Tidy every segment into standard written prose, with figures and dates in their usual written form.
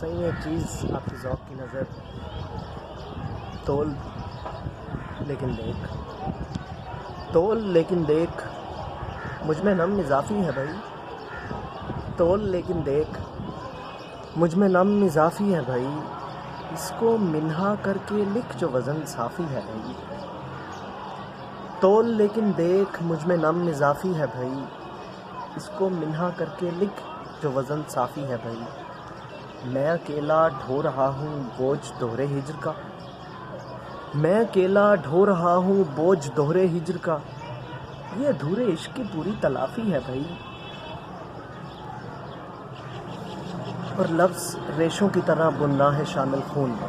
भाई एक चीज़ आपकी ज़ौक़ की नज़र तोल लेकिन देख, तोल लेकिन देख, मुझ में नम इज़ाफ़ी है भाई। तोल लेकिन देख, मुझ में नम इज़ाफ़ी है भाई। इसको मिन्हा करके लिख जो वज़न साफ़ी है भाई। तोल लेकिन देख, मुझ में नम इज़ाफ़ी है भाई। इसको मिन्हा करके लिख जो वज़न साफ़ी है भाई। मैं अकेला ढो रहा हूँ बोझ दोहरे हिज्र का। मैं अकेला ढो रहा हूँ बोझ दोहरे हिज्र का। ये अधूरे इश्क की पूरी तलाफ़ी है भाई। और लफ्ज़ रेशों की तरह बुनना है शामिल खून में।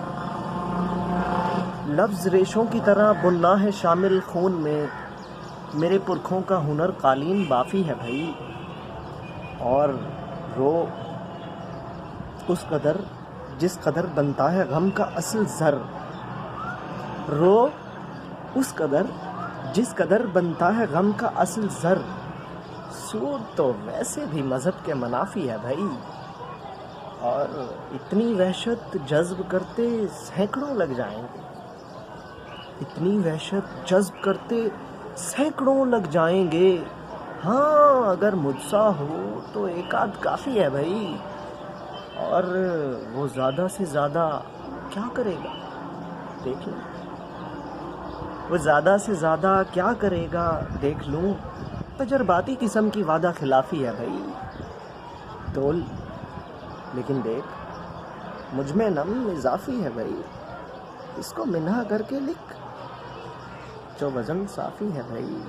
लफ्ज़ रेशों की तरह बुनना है शामिल खून में। मेरे पुरखों का हुनर कालीन बाफ़ी है भाई। और रो उस कदर जिस कदर बनता है गम का असल ज़र। रो उस कदर जिस कदर बनता है गम का असल ज़र। सूद तो वैसे भी मज़हब के मुनाफी है भाई। और इतनी वहशत जज्ब करते सैकड़ों लग जाएंगे। इतनी वहशत जज्ब करते सैकड़ों लग जाएंगे। हाँ, अगर मुझसा हो तो एक आध काफ़ी है भाई। और वो ज़्यादा से ज़्यादा क्या करेगा देख लूँ। वो ज़्यादा से ज़्यादा क्या करेगा देख लूँ। तजर्बाती किस्म की वादा खिलाफ़ी है भाई। तोल लेकिन देख, मुझ में नम इज़ाफ़ी है भाई। इसको मिन्हा करके लिख जो वज़न साफ़ी है भाई।